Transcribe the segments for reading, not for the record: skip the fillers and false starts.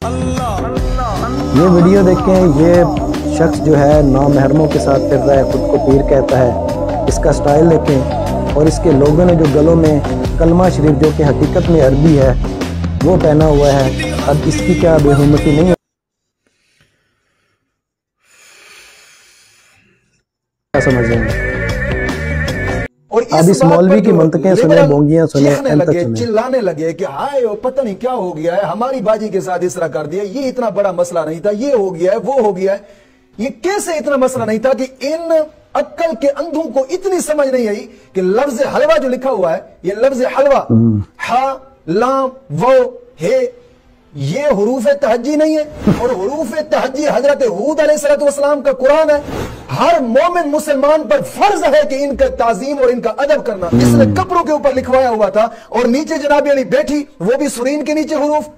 ये वीडियो देखें, ये शख्स जो है नामहरमों के साथ फिर रहा है, खुद को पीर कहता है। इसका स्टाइल देखें और इसके लोगों ने जो गलों में कलमा शरीफ जो कि हकीकत में अरबी है वो पहना हुआ है। अब इसकी क्या बेहुरमती नहीं समझ रहे हैं। और अब इस मौलवी की मंतकें सुने, बोंगियां सुने, चिल्लाने लगे कि हाय पता नहीं क्या हो गया है, हमारी बाजी के साथ इस तरह कर दिया, ये इतना बड़ा मसला नहीं था, ये हो गया है, वो हो गया है। ये कैसे इतना मसला नहीं था कि इन अक्ल के अंधों को इतनी समझ नहीं आई कि लफ्ज हलवा जो लिखा हुआ है, ये लफ्ज हलवा हा लाम वो हे, ये हुरूफ तहज्जी नहीं है। और हुरूफ तहज्जी हजरत हूद अलैहिस्सलाम का कुरान है। हर मोमिन मुसलमान पर फर्ज है कि इनका ताजीम और इनका अदब करना। इसने कपड़ों के ऊपर लिखवाया हुआ था और नीचे जनाब अली बैठी, वो भी सुरीन के नीचे हुरूफ,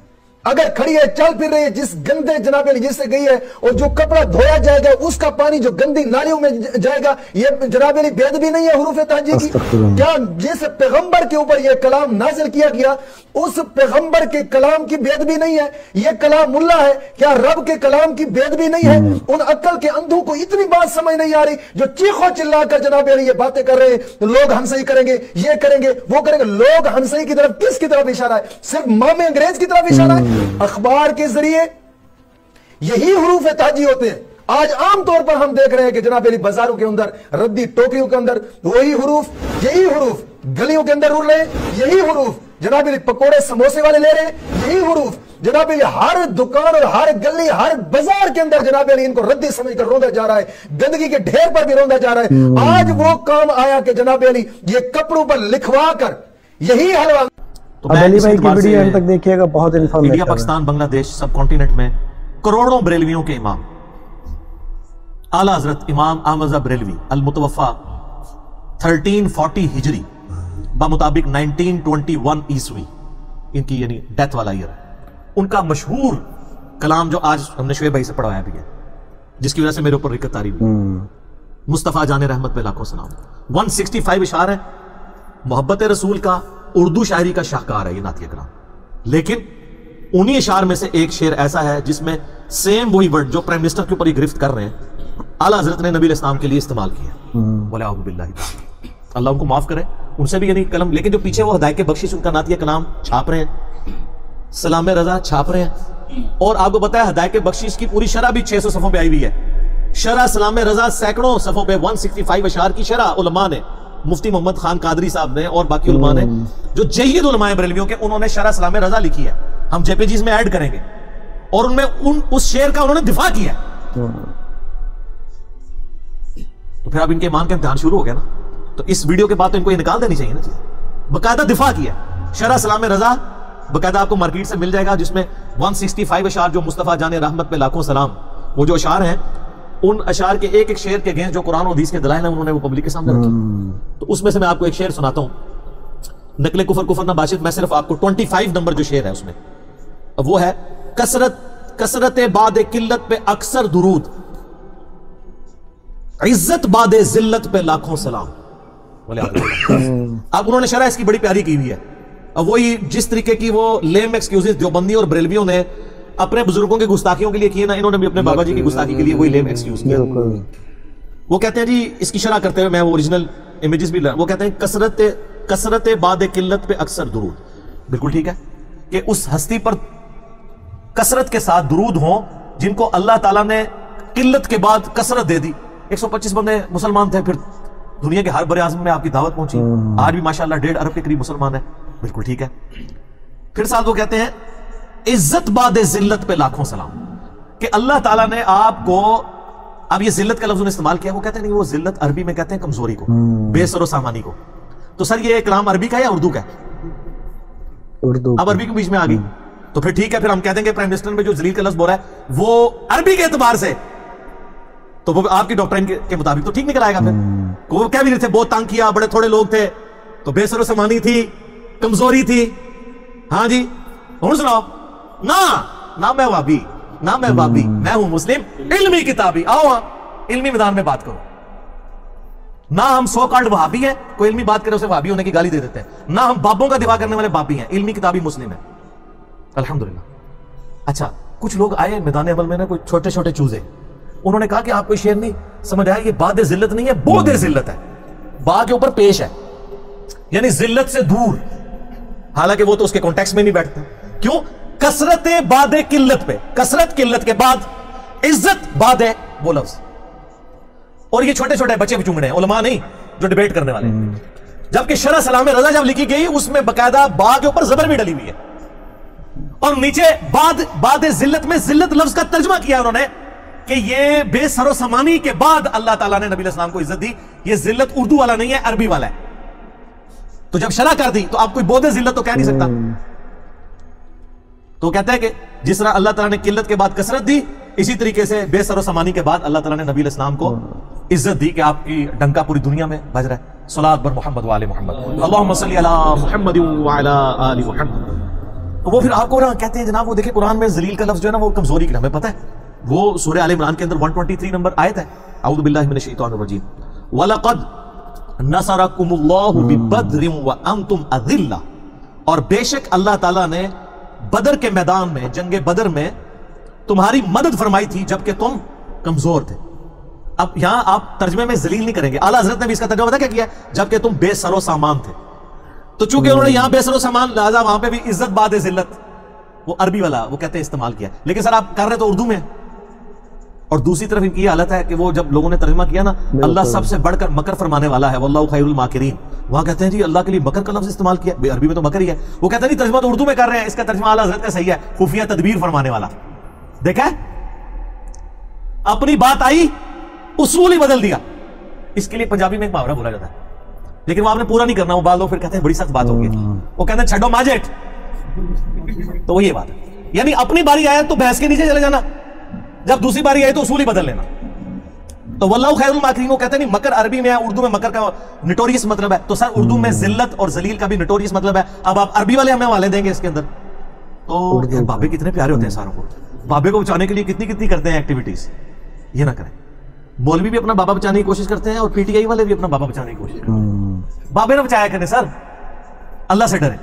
अगर खड़ी है, चल फिर रही है, जिस गंदे जनाब अली जिससे गई है, और जो कपड़ा धोया जाएगा उसका पानी जो गंदी नालियों में जाएगा, ये जनाब अली बेद भी नहीं है हुरूफ तहज्जी की। क्या जिस पैगंबर के ऊपर यह कलाम नाजिल किया गया उस पैगंबर के कलाम की बेद भी नहीं है? यह कलाम मुल्ला है, क्या रब के कलाम की बेद भी नहीं है? उन अक्ल के अंधों को इतनी बात समझ नहीं आ रही जो चीखो चिल्ला कर जनाब अली ये बातें कर रहे हैं, तो लोग हंसई करेंगे, ये करेंगे, वो करेंगे। लोग हंसई की तरफ किसकी तरफ इशारा है? सिर्फ मामे अंग्रेज की तरफ इशारा है। अखबार के जरिए यही हुरूफ तहज्जी होते हैं। आज आमतौर पर हम देख रहे हैं कि जनाब अली बाजारों के अंदर, रद्दी टोकरियों के अंदर वही हुरूफ, यही हुरूफ गलियों के अंदर उड़ रहे हैं, यही हुरूफ जनाब अली पकोड़े समोसे वाले ले रहे हैं, यही हुरूफ जनाब अली हर दुकान और हर गली हर बाजार के अंदर जनाब अली इनको रद्दी समझकर रोंदा जा रहा है, गंदगी के ढेर पर भी रोंदा जा रहा है। आज वो काम आया कि जनाब अली ये कपड़ों पर लिखवा कर यही हलवा। तो अली भाई की वीडियो अंत तक देखिएगा, बहुत इन्फॉर्मेटिव। इंडिया, पाकिस्तान, बांग्लादेश, सब कॉन्टिनेंट में करोड़ों बरेलवियों के इमाम आला हजरत इमाम अहमद बरेलवी अल मुतवफ़ा 1340 हिजरी बामुताबिक 1921 ईस्वी इनकी यानी डेथ वाला ईयर, उनका मशहूर कलाम जो आज हमने शुएब भाई से पढ़वाया भी है, जिसकी वजह से मेरे ऊपर रिक्कत तारी हुई, मुस्तफ़ा जाने रहमत पे लाखों सलाम। 165 इशार है, मोहब्बत रसूल का उर्दू शायरी का शाहकार है ये नातिया कलाम। लेकिन उन्हीं इशार में से एक शेर ऐसा है जिसमें सेम वही वर्ड जो प्राइम मिनिस्टर के ऊपर गिरफ्त कर रहे हैं आला हजरत ने नबी इस्लाम के लिए इस्तेमाल किया। बोले आऊज़ु बिल्लाहि, अल्लाह उनको माफ करे, उनसे भी यानी कलम। लेकिन जो पीछे वो हदायत बख्शिश उनका नातिया कलाम छाप रहे हैं, सलाम रजा छाप रहे हैं। और आपको पता है हदायत बख्शिश की पूरी शरह भी 600 सफ़ों पे आई हुई है। शरह सलाम रजा सैकड़ों सफ़ों पे 165 अशार की शरह उलमा ने, मुफ्ती मोहम्मद खान कादरी साहब ने और बाकी उलमा ने जो जय्यद उलमाए बरेलवियों के, उन्होंने शरह सलाम रजा लिखी है, हम जेपीजीज में ऐड करेंगे। और उनमें उस शेर का उन्होंने दिफा किया। तो फिर अब इनके ईमान का इम्तिहान शुरू हो गया ना, तो इस वीडियो के बाद तो इनको ये निकाल देनी चाहिए ना चीज। बकायदा दिफा किया शरह सलाम रजा, बकायदा आपको मार्केट से मिल जाएगा, जिसमें 165 अशार जो मुस्तफ़ा जाने रहमत पे लाखों सलाम, वो जो अशार हैं उन अशार के एक एक शेर के अगेंस्ट जो कुरान और हदीस के दलाइल हैं उन्होंने वो पब्लिक के सामने रखी। तो उसमें से मैं आपको एक शेर सुनाता हूं, नकले कुफर ना बाशिद। मैं सिर्फ आपको 25 नंबर जो शेर है उसमें, अब वो है कसरत बाद किल्लत पे अक्सर दुरूद, इज्जत बाद जिल्लत पे लाखों सलाम। बोले अब उन्होंने शरह इसकी बड़ी प्यारी की हुई है। अब वही जिस तरीके की वो लेम एक्सक्यूजेस देवबंदी और बरेलवियों ने अपने बुजुर्गों की गुस्ताखियों के लिए किए ना, इन्होंने भी अपने बाबा जी की गुस्ताखी के लिए वही लेम एक्सक्यूज किया। वो कहते हैं जी, इसकी शरह करते हुए मैं वो ओरिजिनल इमेजेस भी, वो कहते हैं कसरत बाद किल्लत पे अक्सर दुरूद। बिल्कुल ठीक है कि उस हस्ती पर कसरत के साथ दुरूद हो जिनको अल्लाह ताला ने किल्लत के बाद कसरत दे दी। 125 बंदे मुसलमान थे, फिर दुनिया के हर बड़े आज़म में आपकी दावत पहुंची। आज भी माशाअल्लाह 1.5 अरब के करीब मुसलमान है। बिल्कुल ठीक है। फिर साथ वो कहते हैं इज्जत बाद जिल्लत पे लाखों सलाम, कि अल्लाह ताला ने आपको, अब ये जिल्लत का लफ्ज़ इस्तेमाल किया, वो कहते हैं नहीं, वो जिल्लत अरबी में कहते हैं कमजोरी को, बेसरो सामानी को। तो सर ये कलाम अरबी का या उर्दू का? उर्दू। अब अरबी के बीच में आ गई तो फिर ठीक है, फिर हम कह देंगे प्राइम मिनिस्टर में जो जलील का लफ्ज़ बोल रहा है वो अरबी के एतबार से, तो वो आपकी डॉक्ट्राइन के मुताबिक तो ठीक निकल आएगा। फिर वो क्या भी नहीं थे, बहुत तंग किया, बड़े थोड़े लोग थे, तो बेसरो सामानी थी, कमजोरी थी। हाँ जी, और सुनाओ ना मैं वाबी, ना मैं वाबी, मैं हूं मुस्लिम इल्मी किताबी। आओ इल्मी मैदान में बात करो ना। हम सो कॉल्ड वहाबी हैं, कोई इल्मी बात करे उसे वहाबी होने की गाली दे देते हैं ना। हम बाबों का दिफा करने वाले बाबी हैं, इल्मी किताबी मुस्लिम है, अल्हम्दुलिल्लाह। अच्छा, कुछ लोग आए मैदान अमल में ना, कोई छोटे छोटे चूजे, उन्होंने कहा कि आप कोई शेर नहीं समझ आया, ये बाद जिल्लत नहीं है, बोध जिल्लत है, बा के ऊपर पेश है, यानी जिल्लत से दूर। हालांकि वो तो उसके कॉन्टेक्स्ट में नहीं बैठता। क्यों? कसरत बाद किल्लत पे, कसरत किल्लत के बाद इज्जत बाद है वो लफ्ज। और ये छोटे छोटे बच्चे भी चुंगड़े हैं, उलमा नहीं जो डिबेट करने वाले हैं। जबकि शरह सलाम रजा जब लिखी गई उसमें बकायदा बा के ऊपर जबर भी डली हुई है, और नीचे बाद जिल्लत में जिल्लत लफ्ज का तर्जुमा किया उन्होंने कि ये बेसरो समानी के बाद अल्लाह ताला ने नबी अलैहिस्सलाम को इज्जत दी। ये जिल्लत उर्दू वाला नहीं है, अरबी वाला है। तो जब शरह कर दी तो आप कोई बोधे जिल्लत तो कह नहीं सकता। तो कहता है कि जिस तरह अल्लाह ताला ने किल्लत के बाद कसरत दी, इसी तरीके से बेसरो समानी के बाद अल्लाह ताला ने नबी अलैहिस्सलाम को इज्जत दी कि आपकी डंका पूरी दुनिया में बज रहा है। सलात बर मोहम्मद वाले मोहम्मद, अल्लाहुम्मा सल्ली अला मुहम्मद व अला आलि मुहम्मद। तो वो फिर आपको ना कहते हैं जनाब, वो देखिए कुरान में जलील का लफ्ज जो है ना वो कमजोरी की, हमें पता है। वो सूरह आल इमरान के अंदर 123 नंबर आयत है, औज़ु बिल्लाहि मिनश शैतानिर रजीम, वलक़द नसरकुमुल्लाहु बिबद्रिन व अंतुम अज़िल्ला, और बेशक अल्लाह ताला ने बदर के मैदान में, जंगे बदर में तुम्हारी मदद फरमाई थी जबकि तुम कमजोर थे। अब यहां आप तर्जमे में जलील नहीं करेंगे, आला हज़रत ने भी इसका तर्जुमा पता क्या किया, जबकि तुम बेसरो सामान थे। तो चूंकि उन्होंने यहां बेसरो सामान, लिहाजा वहां पे भी इज्जत बाद जिल्लत, वो अरबी वाला वो कहते हैं इस्तेमाल किया। लेकिन सर आप कर रहे तो उर्दू में। और दूसरी तरफ इनकी हालत है कि वो जब लोगों ने तर्जुमा किया ना, अल्लाह सबसे बढ़कर मकर फरमाने वाला है, वल्लाहु खैरुल माकिरीन, वहां कहते हैं जी अल्लाह के लिए मकर का लफ्ज इस्तेमाल किया, अरबी में तो मकर ही है। वो कहते हैं नहीं तर्जुमा तो उर्दू में कर रहे हैं, इसका तर्जुमा आला हज़रत का सही है, खुफिया तदबीर फरमाने वाला। देखा है, अपनी बात आई उसूल ही बदल दिया। इसके लिए पंजाबी में एक मुहावरा बोला जाता है, लेकिन वो आपने पूरा नहीं करना। वो बाल लोग फिर कहते हैं बड़ी सख्त बात होगी, वो कहते हैं छड्डो माजेट। तो वो ये बात है, यानी अपनी बारी आया तो भैंस के नीचे चले जाना, जब दूसरी बारी आई तो उसूल ही बदल लेना। तो वल्लाहु खैरुल माकिरीन को कहते नहीं, मकर अरबी में है, उर्दू में मकर का नोटोरियस मतलब है। तो सर उर्दू में जिल्लत और जलील का भी नोटोरियस मतलब है। अब आप अरबी वाले हमें वाले देंगे इसके अंदर। तो बाबे कितने प्यारे होते हैं सारों को, बाबे को बचाने के लिए कितनी कितनी करते हैं एक्टिविटीज। ये ना करें, मौलवी भी अपना बाबा बचाने की कोशिश करते हैं और पीटीआई वाले भी अपना बाबा बचाने की कोशिश करते हैं। बाबे ने बचाया करें सर, अल्लाह से डरे।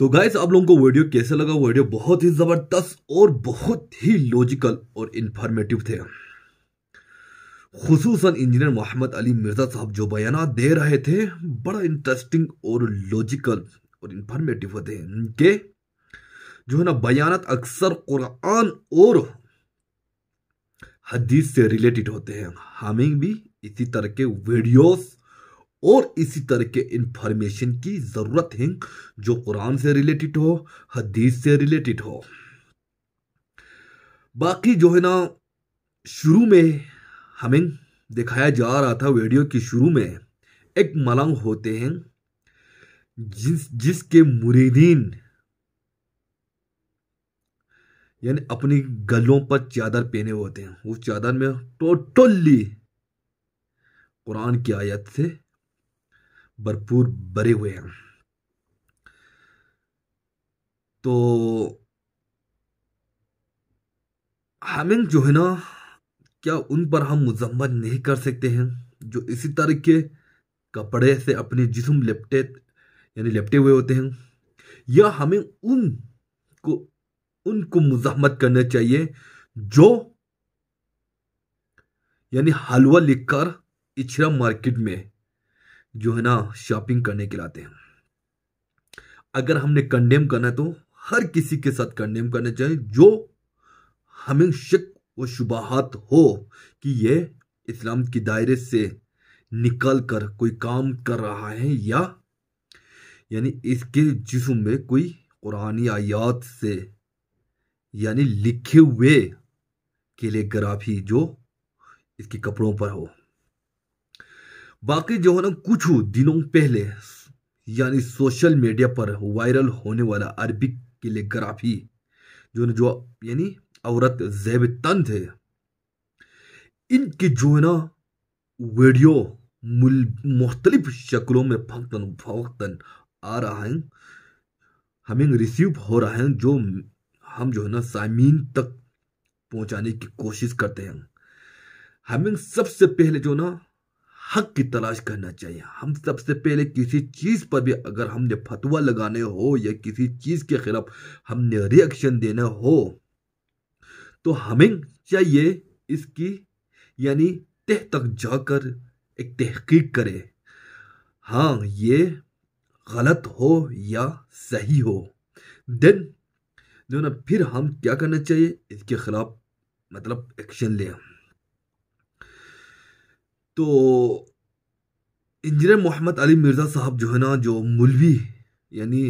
तो गाइस आप लोगों को वीडियो कैसे लगा? वीडियो बहुत ही जबरदस्त और बहुत ही लॉजिकल और इंफॉर्मेटिव थे। खुसूसन इंजीनियर मोहम्मद अली मिर्जा साहब जो बयान दे रहे थे, बड़ा इंटरेस्टिंग और लॉजिकल और इंफॉर्मेटिव होते हैं। इनके जो है ना बयानात अक्सर कुरान और हदीस से रिलेटेड होते हैं। हमें भी इसी तरह के वीडियोस और इसी तरह के इंफॉर्मेशन की जरूरत है जो कुरान से रिलेटेड हो, हदीस से रिलेटेड हो। बाकी जो है ना शुरू में हमें दिखाया जा रहा था, वीडियो की शुरू में एक मलंग होते हैं जिसके मुरीदीन यानी अपनी गलों पर चादर पहने होते हैं। उस चादर में टोटली कुरान की आयत से भरपूर भरे हुए हैं। तो हमें जो है ना, क्या उन पर हम मुजम्मत नहीं कर सकते हैं जो इसी तरह के कपड़े से अपने जिस्म लिपटे हुए होते हैं? या हमें उनको मुजम्मत करना चाहिए जो यानी हलवा लिखकर इचरा मार्केट में जो है ना शॉपिंग करने के लाते हैं? अगर हमने कंडेम करना है तो हर किसी के साथ कंडेम करना चाहिए जो हमें शक व शुबहात हो कि ये इस्लाम के दायरे से निकल कर कोई काम कर रहा है, या यानी इसके जिस्म में कोई कुरानी आयात से यानी लिखे हुए कैलीग्राफी जो इसके कपड़ों पर हो। बाकी जो है ना कुछ दिनों पहले यानी सोशल मीडिया पर वायरल होने वाला अरबिक कैलीग्राफी जो यानी औरत ज़ेब तन थे, इनके जो है ना वीडियो मुख्तलिफ शक्लों में फौक्तन आ रहा है, हमें रिसीव हो रहा है, जो हम जो है ना सामीन तक पहुंचाने की कोशिश करते हैं। हमें सबसे पहले जो ना हक की तलाश करना चाहिए। हम सबसे पहले किसी चीज पर भी अगर हमने फतवा लगाने हो या किसी चीज के खिलाफ हमने रिएक्शन देना हो तो हमें चाहिए इसकी यानी तह तक जाकर एक तहकीक करे, हाँ ये गलत हो या सही हो, देन जो ना फिर हम क्या करना चाहिए, इसके खिलाफ मतलब एक्शन ले। तो इंजीनियर मोहम्मद अली मिर्ज़ा साहब जो है ना, जो मौलवी यानी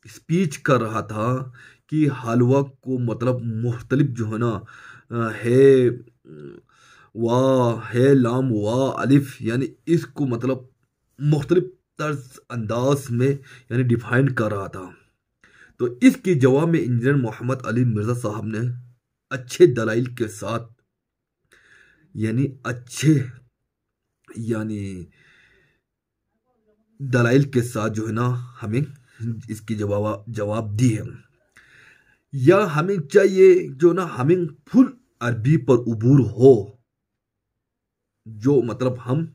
स्पीच कर रहा था कि हलवा को मतलब मुख्तलिफ जो है ना है वाह है लाम वाह अलिफ यानी इसको मतलब मुख्तलिफ तर्ज अंदाज में यानी डिफाइन कर रहा था। तो इसके जवाब में इंजीनियर मोहम्मद अली मिर्ज़ा साहब ने अच्छे दलाइल के साथ यानी अच्छे यानी दलाइल के साथ जो है ना हमें इसकी जवाब दी है। या हमें चाहिए जो ना हमें फुल अरबी पर उबूर हो, जो मतलब हम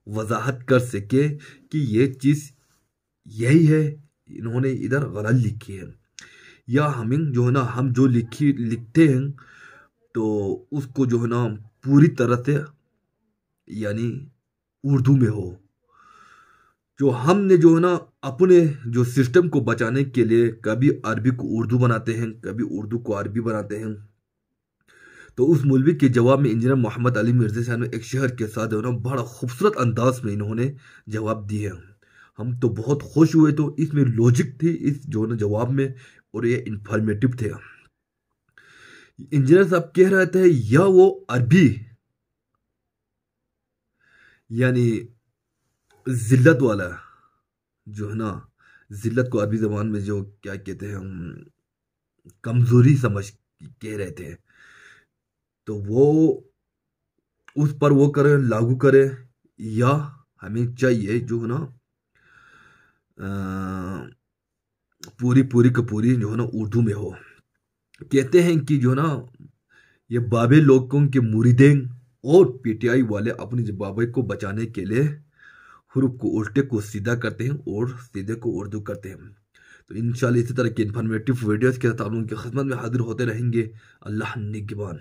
वजाहत कर सके कि ये चीज़ यही है, इन्होंने इधर गलत लिखी है। या हमें जो है ना हम जो लिखते हैं तो उसको जो है ना पूरी तरह से यानी उर्दू में हो। जो हमने जो है ना अपने जो सिस्टम को बचाने के लिए कभी अरबी को उर्दू बनाते हैं, कभी उर्दू को अरबी बनाते हैं। तो उस मौलवी के जवाब में इंजीनियर मोहम्मद अली मिर्ज़ा साहब ने एक शहर के साथ जो है ना बड़ा खूबसूरत अंदाज में इन्होंने जवाब दिए। हम तो बहुत खुश हुए। तो इसमें लॉजिक थी इस जो ना जवाब में, और ये इंफॉर्मेटिव थे। इंजीनियर साहब कह रहे थे या वो अरबी यानी जिल्लत वाला जो है ना, जिल्लत को अरबी जबान में जो क्या कहते हैं हम कमजोरी समझ कह रहे थे, तो वो उस पर वो करे लागू करे। या हमें चाहिए जो है ना पूरी की पूरी जो है ना उर्दू में हो। कहते हैं कि जो ना ये बाबे लोगों के मुरीदें और पीटीआई वाले अपने बाबे को बचाने के लिए हुरूफ को उल्टे को सीधा करते हैं और सीधे को उर्दू करते हैं। तो इंशाल्लाह इसी तरह के इन्फॉर्मेटिव वीडियोस के साथ आप लोगों की खिदमत में हाजिर होते रहेंगे। अल्लाह निगहबान।